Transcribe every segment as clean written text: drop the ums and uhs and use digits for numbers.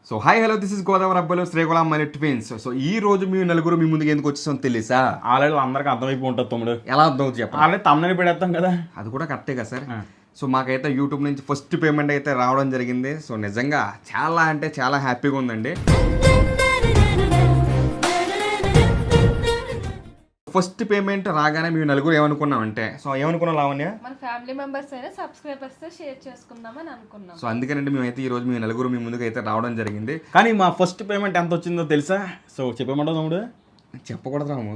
So hi hello this is Godavari అబ్బాయిలు శ్రీకుళం money twins. So ఈ రోజు మీ నలుగురు మీ ముందుకు ఎందుకు వచ్చేసాం తెలుసా? ఆల్రెడీ అందరికి అర్థమైపోయి ఉంటుంది తమ్ముడు. ఎలా అర్థం అవుతుంది చెప్పండి. ఆల్రెడీ తమ్ముని పెడతాం కదా, అది కూడా కరెక్టే కదా సార్. సో మాకైతే యూట్యూబ్ నుంచి ఫస్ట్ పేమెంట్ అయితే రావడం జరిగింది. సో నిజంగా చాలా అంటే చాలా హ్యాపీగా ఉందండి. ఫస్ట్ పేమెంట్ రాగానే మేము నలుగురు ఏమనుకున్నామంటే, సో ఏమనుకున్నాం లావణ్య, మన ఫ్యామిలీ మెంబర్స్ అయినా సబ్స్క్రైబర్స్ తో షేర్ చేసుకుందామని అనుకున్నాం. సో అందుకనంటే మేమైతే ఈ రోజు మీ నలుగురు మీ ముందుకు అయితే రావడం జరిగింది. కానీ మా ఫస్ట్ పేమెంట్ ఎంత వచ్చిందో తెలుసా? సో చెప్పమంటావు తమ్ముడు? చెప్పకూడదు రాము,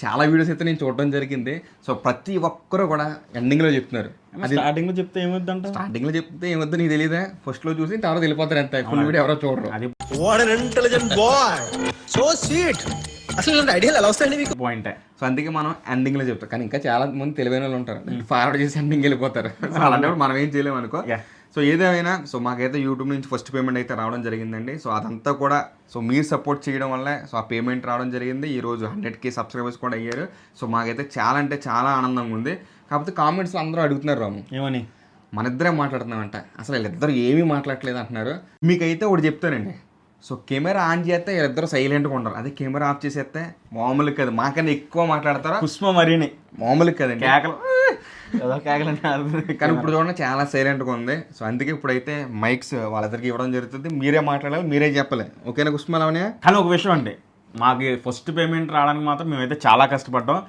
చాలా వీడియోస్ అయితే నేను చూడడం జరిగింది. సో ప్రతి ఒక్కరు కూడా ఎండింగ్ లో చెప్తున్నారు. అది స్టార్టింగ్ లో చెప్తే ఏమవుద్దంట? స్టార్టింగ్ లో చెప్తే ఏమొద్దు నీకు తెలియదా, ఫస్ట్ లో చూసి తర్వాత వెళ్ళిపోతారు. ఎంత ఫుల్ వీడియో ఎవరో చూడరు. అది అసలు ఐడియాలు ఎలా వస్తాయండి మీకు? పాయింట్. సో అందుకే మనం ఎండింగ్ లో చెప్తాం. కానీ ఇంకా చాలా మంది తెలివైన వాళ్ళు ఉంటారు, ఫార్వర్డ్ చేసి ఎండింగ్ వెళ్ళిపోతారు. సో అలాంటప్పుడు మనం ఏం చేయలేము అనుకో. సో ఏదేమైనా సో మాకైతే యూట్యూబ్ నుంచి ఫస్ట్ పేమెంట్ అయితే రావడం జరిగిందండి. సో అదంతా కూడా సో మీరు సపోర్ట్ చేయడం వల్ల సో ఆ పేమెంట్ రావడం జరిగింది. ఈరోజు 100K సబ్స్క్రైబర్స్ కూడా అయ్యారు. సో మాకైతే చాలా అంటే చాలా ఆనందంగా ఉంది. కాకపోతే కామెంట్స్లో అందరూ అడుగుతున్నారు రాము, ఏమని మన ఇద్దరే మాట్లాడుతున్నామంట, అసలు వీళ్ళిద్దరు ఏమీ మాట్లాడలేదు అంటున్నారు. మీకైతే ఒకటి చెప్తానండి, సో కెమెరా ఆన్ చేస్తే వీళ్ళిద్దరు సైలెంట్గా ఉంటారు. అదే కెమెరా ఆఫ్ చేసేస్తే మామూలు కదా, మాకన్నా ఎక్కువ మాట్లాడతారా పుష్ప మరీని మామూలు కదండి, కేకలు కేకలు. కానీ ఇప్పుడు చూడండి చాలా సైలెంట్గా ఉంది. సో అందుకే ఇప్పుడైతే మైక్స్ వాళ్ళిద్దరికి ఇవ్వడం జరుగుతుంది. మీరే మాట్లాడాలి, మీరే చెప్పాలి. ఓకేనా కుష్మలావనే? కానీ ఒక విషయం అండి, మాకు ఫస్ట్ పేమెంట్ రావడానికి మాత్రం మేమైతే చాలా కష్టపడ్డాం.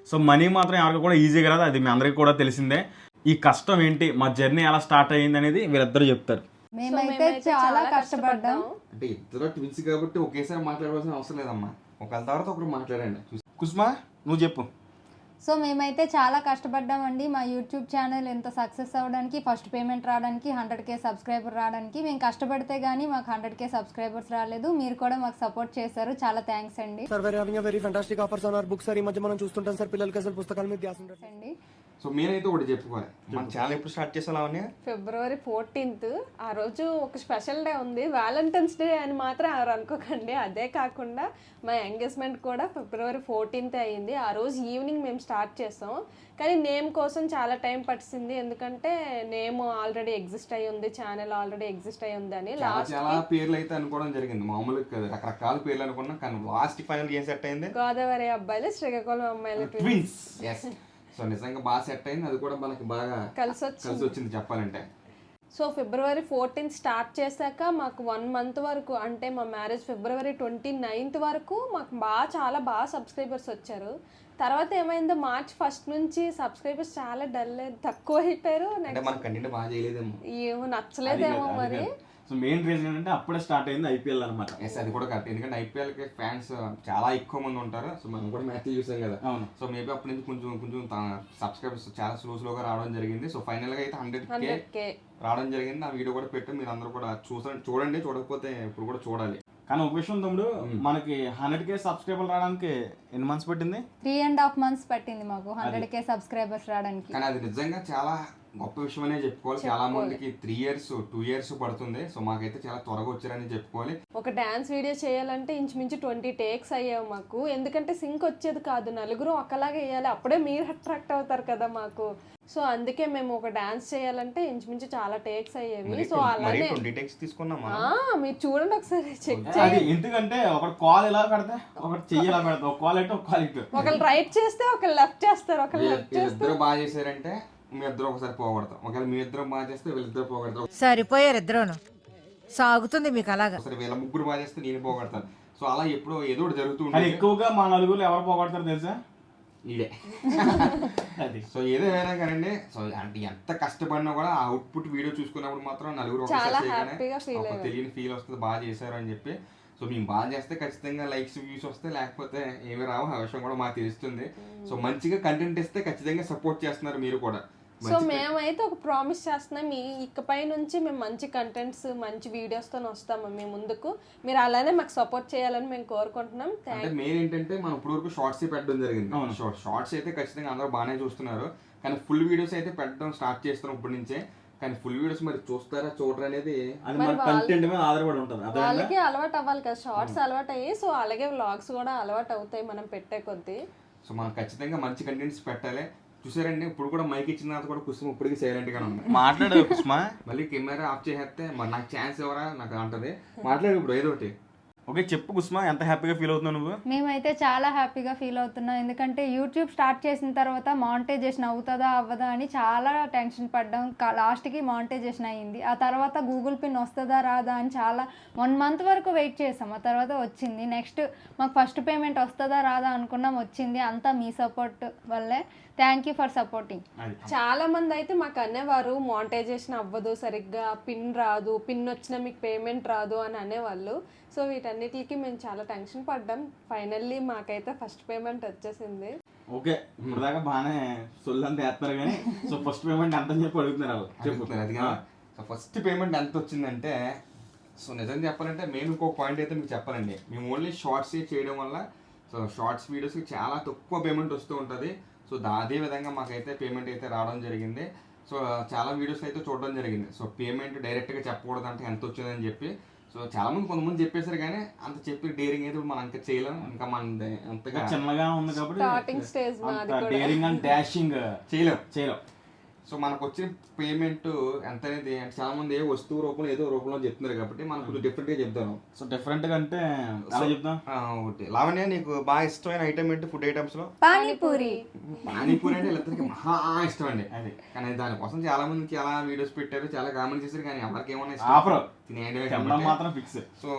సో మనీ మాత్రం ఎవరికి కూడా ఈజీగా రాదు, అది మీ అందరికీ కూడా తెలిసిందే. ఈ కష్టం ఏంటి, మా జర్నీ ఎలా స్టార్ట్ అయ్యింది అనేది వీళ్ళిద్దరు చెప్తారు. మేమైతే చాలా కష్టపడ్డాం. అంటే ఇద్దరు ట్విన్స్ కాబట్టి ఒకేసారి మాట్లాడవలసిన అవసరం లేదమ్మా, ఒకళ్ళ తర్వాత ఒకరు మాట్లాడండి. కుస్మా నువ్వు చెప్పు. సో మేమైతే చాలా కష్టపడ్డామండి మా యూట్యూబ్ ఛానల్ ఎంత సక్సెస్ అవ్వడానికి, ఫస్ట్ పేమెంట్ రావడానికి, 100K సబ్స్క్రైబర్ రావడానికి. మేము కష్టపడితే కానీ మాకు 100K సబ్స్క్రైబర్స్ రాలేదు. మీరు కూడా మాకు సపోర్ట్ చేశారు, చాలా థ్యాంక్స్ అండి. Sir very fantastic offers on our books sir. ఈ మధ్య మనం చూస్తుంటాం సార్, పిల్లలకి అసలు పుస్తకాల మీద ధ్యాస ఉంటుంది. సో మీరైతే ఒకటి చెప్పుకోవాలి, మన ఛానల్ ఎప్పుడు స్టార్ట్ చేసాలావనే? February 14th ఆ రోజు ఒక స్పెషల్ డే ఉంది, వ్యాలంటైన్స్ డే అని మాత్రం ఎవరు అనుకోకండి. అదే కాకుండా మా ఎంగేజ్మెంట్ కూడా February 14th అయ్యింది. ఆ రోజు ఈవినింగ్ మేము స్టార్ట్ చేసాం. కానీ నేమ్ కోసం చాలా టైం పట్టింది, ఎందుకంటే నేమ్ ఆల్రెడీ ఎగ్జిస్ట్ అయ్యి ఉంది, ఛానల్ ఆల్రెడీ ఎగ్జిస్ట్ అయ్యి ఉంది అని. చాలా పేర్లు అయితే అనుకోవడం జరిగింది, మామూలుగా కదా రకరకాల పేర్లు అనుకున్నాం. కానీ లాస్ట్ ఫైనల్ ఏం సెట్ అయింది? గోదావరి అబ్బాయిలు శ్రీకాకుళం అమ్మాయిలు ట్విన్స్. సో నిజంగా బాగా సెట్ అయింది, అది కూడా మనకి బాగా కలిసి వచ్చింది చెప్పాలంటే. సో February 14th స్టార్ట్ చేశాక మాకు 1 month వరకు, అంటే మా మ్యారేజ్ February 29th వరకు మాకు చాలా బాగా సబ్స్క్రైబర్స్ వచ్చారు. తర్వాత ఏమైందో March 1st నుంచి సబ్స్క్రైబర్స్ చాలా తక్కువ అయిపోయారు. ఏమో నచ్చలేదేమో మరి. సో మెయిన్ రీజన్ ఏంటంటే అప్పుడే స్టార్ట్ అయింది IPL అనమాట. అది కూడా కరెక్ట్, ఎందుకంటే IPL కి ఫ్యాన్స్ చాలా ఎక్కువ మంది ఉంటారు. సో మనం కూడా మ్యాచ్ చూసాం కదా. సో మేబీ అప్పటి నుంచి కొంచెం సబ్స్క్రైబర్స్ చాలా స్లోగా రావడం జరిగింది. సో ఫైనల్ గా అయితే 100K రావడం జరిగింది. ఆ వీడియో కూడా పెట్టి మీరు అందరూ కూడా చూడండి, చూడకపోతే ఇప్పుడు కూడా చూడాలి. కానీ ఒక విషయం తమ్ముడు, మనకి 100K సబ్స్క్రైబర్ రావడానికి ఎన్ని మంత్స్ పట్టింది? 3.5 months పట్టింది మాకు 100K సబ్స్క్రైబర్స్ రావడానికి. కానీ అది నిజంగా చాలా గొప్ప విషయం అనే చెప్పుకోవాలి. చాలా మందికి 3 years 2 years పడుతుంది. సో మాకైతే చాలా త్వరగా వచ్చారని చెప్పుకోవాలి. ఒక డాన్స్ వీడియో చేయాలంటే ఇంచుమించు 20 takes అయ్యావు మాకు, ఎందుకంటే సింక్ వచ్చేది కాదు, నలుగురు ఒకలాగా వేయాలి, అప్పుడే మీరు అట్రాక్ట్ అవుతారు కదా మాకు. సో అందుకే మేము ఒక డాన్స్ చేయాలంటే ఇంచుమించు చాలా టేక్స్ అయ్యేవి. సో అలానే 20 takes తీసుకున్నామా? మీరు చూడండి ఒకసారి, చెక్ అది ఎందుకంటే ఒక కాల్ ఇలా పెడతా, ఒకటి చెయ్యి ఇలా పెడతా, ఒక కాల్ ఇటు ఒక కాల్ ఇటు, ఒకళ్ళు రైట్ చేస్తే ఒకళ్ళు లెఫ్ట్ చేస్తారు, ఒకళ్ళు లెఫ్ట్ చేస్తారు. ఇద్దరు బాగా చేశారంటే మీ ఇద్దరు ఒకసారి పోగొడతాం, ఒకవేళ మీ ఇద్దరు బాగా చేస్తే వీళ్ళిద్దరు పోగొడతాం. సరిపోయారు ఇద్దరును, సాగుతుంది మీకు అలాగా. ఒకసారి వీళ్ళ ముగ్గురు బాగా చేస్తే నేను పోగొడతాను. సో అలా ఎప్పుడో ఏదో ఒకటి జరుగుతూ కానీ ఉంటుంది. ఎక్కువగా మా నలుగురు ఎవరు పోగొడతారు తెలుసా? ఇదే అది. సో ఏదేమైనా కానీ సో అంటే ఎంత కష్టపడినా కూడా ఆ అవుట్పుట్ వీడియో చూసుకున్నప్పుడు మాత్రం నలుగురు చాలా హ్యాపీగా ఫీల్ అయ్యారు. తెలియని ఫీల్ వస్తుంది, బాగా చేశారు అని చెప్పి. సో మేము బాగా చేస్తే ఖచ్చితంగా లైక్స్ వ్యూస్ వస్తాయి, లేకపోతే ఏమి రావు. ఆ విషయం కూడా మాకు తెలుస్తుంది. సో మంచిగా కంటెంట్ ఇస్తే ఖచ్చితంగా సపోర్ట్ చేస్తున్నారు మీరు కూడా. సో మేమైతే ఒక ప్రామిస్ చేస్తున్నాం, ఇకపై నుంచి మేము మంచి కంటెంట్స్ మంచి వీడియోస్తో వస్తాము మీ ముందుకు. మీరు అలానే మాకు సపోర్ట్ చేయాలని మేము కోరుకుంటున్నాం. అంటే మెయిన్ ఏంటంటే మనం ఇప్పుడు వరకు షార్ట్స్ పెట్టడం జరిగింది. షార్ట్స్ అయితే ఖచ్చితంగా అందరూ బాగానే చూస్తున్నారు, కానీ ఫుల్ వీడియోస్ అయితే పెట్టడం స్టార్ట్ చేస్తున్నాం ఇప్పటి నుంచే. కానీ ఫుల్ వీడియోస్ మరి చూస్తారా చూడరా అనేది అది మన కంటెంట్ మీద ఆధారపడి ఉంటుంది. వాళ్ళకి అలవాటు అవ్వాలి కదా, షార్ట్స్ అలవాటు అయ్యి. సో అలాగే వ్లాగ్స్ కూడా అలవాటు అవుతాయి మనం పెట్టే కొద్దీ. సో మనం ఖచ్చితంగా మంచి కంటెంట్స్ పెట్టాలి. చూసారండి ఇప్పుడు కూడా మైక్ ఇచ్చిన తర్వాత కూడా కుసుమ ఇప్పటికీ సైలెంట్ గానే ఉంది. మాట్లాడు కుస్మా. మళ్ళీ కెమెరా ఆఫ్ చేసేస్తే మరి నాకు ఛాన్స్ ఎవరా నాకు అంటది. మాట్లాడు ఇప్పుడు ఏదో ఒకటి. ఓకే చెప్పు కుస్మా, ఎంత హ్యాపీగా ఫీల్ అవుతున్నావు నువ్వు? మేమైతే చాలా హ్యాపీగా ఫీల్ అవుతున్నాం. ఎందుకంటే యూట్యూబ్ స్టార్ట్ చేసిన తర్వాత మానిటైజేషన్ అవుతుందా అవ్వదా అని చాలా టెన్షన్ పడ్డాం. లాస్ట్కి మానిటైజేషన్ అయ్యింది. ఆ తర్వాత గూగుల్ పిన్ వస్తుందా రాదా అని చాలా 1 month వరకు వెయిట్ చేసాం. ఆ తర్వాత వచ్చింది. నెక్స్ట్ మాకు ఫస్ట్ పేమెంట్ వస్తుందా రాదా అనుకున్నాం, వచ్చింది. అంతా మీ సపోర్ట్ వల్లే. Thank you for supporting. చాలా మంది అయితే మాకు అనేవారు మానిటైజేషన్ అవ్వదు సరిగ్గా, పిన్ రాదు, పిన్ వచ్చినా మీకు పేమెంట్ రాదు అని అనేవాళ్ళు. సో వీటన్నిటికి మేము చాలా టెన్షన్ పడ్డాం. ఫైనల్లీ మాకైతే ఫస్ట్ పేమెంట్ వచ్చేసింది. ఓకే ఇప్పుడు దాకా బాగానే సొల్లంతా వేస్తారు కానీ సో ఫస్ట్ పేమెంట్ ఎంత అని చెప్పి అడుగుతున్నారు వాళ్ళు. చెప్తున్నారు అది కదా. సో ఫస్ట్ పేమెంట్ ఎంత వచ్చిందంటే, సో నిజం చెప్పాలంటే మేము ఇంకొక పాయింట్ అయితే మీకు చెప్పాలండి. మేము ఓన్లీ షార్ట్స్ చేయడం వల్ల సో షార్ట్స్ వీడియోస్కి చాలా తక్కువ పేమెంట్ వస్తూ ఉంటుంది. సో అదే విధంగా మాకైతే పేమెంట్ అయితే రావడం జరిగింది. సో చాలా వీడియోస్ అయితే చూడడం జరిగింది. సో పేమెంట్ డైరెక్ట్గా చెప్పకూడదు అంటే ఎంత వచ్చిందని చెప్పి సో చాలా మంది కొంతమంది చెప్పేశారు కానీ అంత చెప్పి డేరింగ్ అయితే మనం ఇంకా చేయలేం. ఇంకా మన అంతగా చిన్నగా ఉంది కాబట్టి స్టార్టింగ్ స్టేజ్ మాది కూడా. డేరింగ్ అండ్ డాషింగ్ చేయలేం. సో మనకు వచ్చిన పేమెంట్ ఎంత అనేది అంటే చాలా మంది ఏ వస్తువు రూపంలో ఏదో రూపంలో చెప్తున్నారు కాబట్టి మనం కొంచెం డిఫరెంట్ గా చెప్తాను. సో డిఫరెంట్ గా అంటే అలా చెప్తాం. ఒకటి లావణ్య, నీకు బాగా ఇష్టమైన ఐటమ్ ఏంటి ఫుడ్ ఐటమ్స్ లో? పానీపూరి. పానీపూరి అంటే వీళ్ళందరికీ మహా ఇష్టం అండి. అది కానీ దానికోసం చాలా మంది చాలా వీడియోస్ పెట్టారు, చాలా కామెంట్ చేశారు కానీ ఎవరికి ఏమన్నా ఇష్టం మాత్రం ఫిక్స్. సో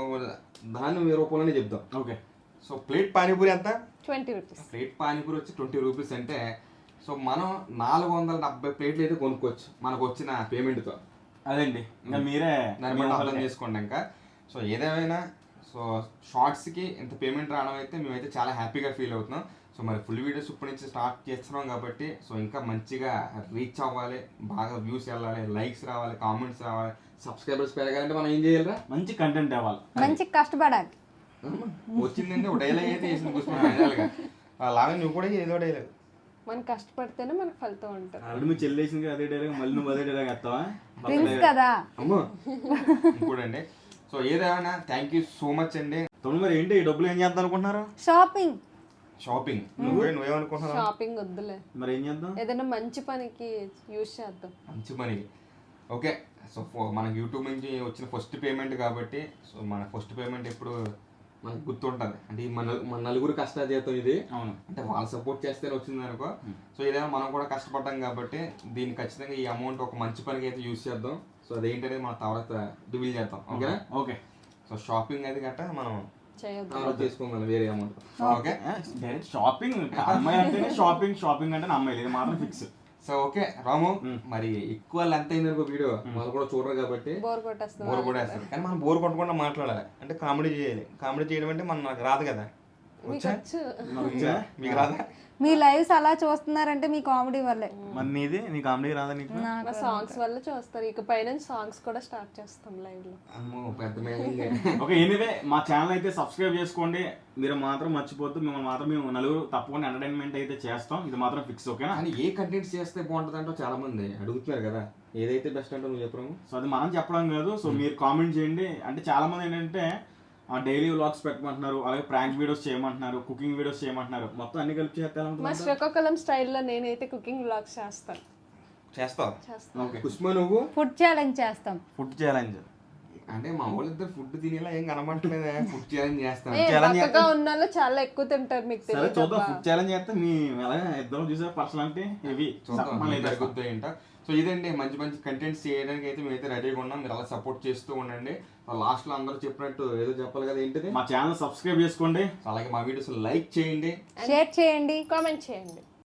దాన్ని రూపంలోనే చెప్తాం. ఓకే సో ప్లేట్ పానీపూరి ఎంత? 20 rupees. ప్లేట్ పానీపూరి వచ్చి 20 రూపీస్ అంటే సో మనం 470 ప్లేట్లు అయితే కొనుక్కోవచ్చు మనకు వచ్చిన పేమెంట్తో. అదండి ఇంకా మీరే దాన్ని బట్టి అర్థం చేసుకోండి. ఇంకా సో ఏదేమైనా సో షార్ట్స్కి ఇంత పేమెంట్ రావడం అయితే మేమైతే చాలా హ్యాపీగా ఫీల్ అవుతున్నాం. సో మరి ఫుల్ వీడియోస్ ఇప్పటి నుంచి స్టార్ట్ చేస్తున్నాం కాబట్టి సో ఇంకా మంచిగా రీచ్ అవ్వాలి, బాగా వ్యూస్ వెళ్ళాలి, లైక్స్ రావాలి, కామెంట్స్ రావాలి, సబ్స్క్రైబర్స్ పెరగాలంటే మనం ఏం చేయాలిరా? మంచి కంటెంట్ ఇవ్వాలి, మంచి కష్టపడాలి. వచ్చిందంటే ఒక డైలాగ్ అయితే వేసింది కూర్చొని ఫైనల్గా. అలాగే నువ్వు కూడా ఏదో డైలాగ్. మనం కష్టపడితేనే మనకు ఫలితం ఉంటుంది. ఆల్రెడీ నువ్వు చెల్లేసింది అదే డైలాగ్, మళ్ళీ నువ్వు అదే డైలాగ్ వేస్తావా? ప్రిన్స్ కదా. అమ్మో ఇంకోటండి. సో ఏదేమైనా థ్యాంక్ యూ సో మచ్ అండి. తొమ్మిది మరి ఏంటి ఈ డబ్బులు ఏం చేద్దాం అనుకుంటున్నారు? షాపింగ్. నువ్వేమనుకుంటున్నావు? షాపింగ్ వద్దులే, మరి ఏం చేద్దాం? ఏదైనా మంచి పనికి యూజ్ చేద్దాం. మంచి పనికి. ఓకే సో మనకి యూట్యూబ్ నుంచి వచ్చిన ఫస్ట్ పేమెంట్ కాబట్టి సో మన ఫస్ట్ పేమెంట్ ఎప్పుడు మనకు గుర్తుంటుంది. అంటే మన నలుగురు కష్టాజీతం ఇది. అవును, అంటే వాళ్ళు సపోర్ట్ చేస్తేనే వచ్చింది అనుకో. సో ఇదేమో మనం కూడా కష్టపడ్డాం కాబట్టి దీన్ని ఖచ్చితంగా ఈ అమౌంట్ ఒక మంచి పనికి అయితే యూజ్ చేద్దాం. సో అదేంటనేది మనం తర్వాత డివీల్ చేద్దాం. ఓకేనా? ఓకే. సో షాపింగ్ అది గట్టా మనం చేయొద్దు, చేసుకోగలం వేరే అమౌంట్. Okay direct shopping. అమ్మాయి అంటేనే షాపింగ్ అంటే అమ్మాయి, ఇది మాత్రం ఫిక్స్. సో ఓకే రాము, మరి ఎక్కువ లెంత్ అయింది అనుకో వీడియో, వాళ్ళు కూడా చూడరు కాబట్టి బోర్ కొట్టేస్తుంది. బోర్ కొట్టేస్తారు. కానీ మనం బోర్ కొట్టకుండా మాట్లాడాలి. అంటే కామెడీ చేయాలి. కామెడీ చేయడం అంటే నాకు రాదు కదా. వచ్చా? మీకు రాదా? మీ లైవ్స్ అలా చూస్తున్నారంటే మీ కామెడీ వల్లే. మరి నీది నీ కామెడీ రాదా నీకు? మా సాంగ్స్ వల్ల చూస్తారు. ఇక పైన సాంగ్స్ కూడా స్టార్ట్ చేస్తాం లైవ్ లో. అమ్మో పెద్ద మేళంగా. ఓకే ఎనీవే మా ఛానల్ అయితే సబ్స్క్రైబ్ చేసుకోండి. మీరు మాత్రం మర్చిపోద్దు, మిమ్మల్ని మాత్రం మేము నలుగురు తప్పకుండా ఎంటర్టైన్మెంట్ అయితే చేస్తాం. ఇది మాత్రం ఫిక్స్. ఓకేనా? కానీ ఏ కంటెంట్ చేస్తే బాగుంటుంది అంటో చాలా మంది అడుగుతున్నారు కదా. ఏదైతే బెస్ట్ అంటో నువ్వు చెప్పడం. సో అది మనం చెప్పడం కాదు. సో మీరు కామెంట్ చేయండి. అంటే చాలా మంది ఏంటంటే డైలీ వ్లాగ్స్ పెట్టమంటున్నారు, అలాగే ప్రాంక్ వీడియోస్ చేయమంటున్నారు, కుకింగ్ వీడియోస్ చేయమంటున్నారు. మొత్తం అన్ని కలిపి మా శ్రీకాకుళం స్టైల్లో నేనైతే కుకింగ్ వ్లాగ్స్ చేస్తాను. చేస్తావు? ఓకే. కుస్మా నువ్వు? ఫుడ్ ఛాలెంజ్ చేస్తాం. ఫుడ్ ఛాలెంజ్ అంటే మా వాళ్ళిద్దరు ఫుడ్ తినేలా ఏం కనబడట్లేదా? ఫుడ్ ఛాలెంజ్ చేస్తాను. పక్కగా ఉన్న వాళ్ళు చాలా ఎక్కువ తింటారు, మీకు సరే తెలియదు. చూద్దాం. ఫుడ్ ఛాలెంజ్ చేస్తే మీ ఎలా ఇద్దరం చూసే పర్సనాలిటీ ఇవి జరుగుతూ ఏంటో. సో ఇదండి మంచి మంచి కంటెంట్స్ చేయడానికి అయితే మేమైతే రెడీగా ఉన్నాం. మీరు అలా సపోర్ట్ చేస్తూ ఉండండి. లాస్ట్ లో అందరూ చెప్పినట్టు ఏదో చెప్పాలి కదా, ఏంటిది? మా ఛానల్ సబ్స్క్రైబ్ చేసుకోండి, అలాగే మా వీడియోస్ లైక్ చేయండి, షేర్ చేయండి, కామెంట్ చేయండి.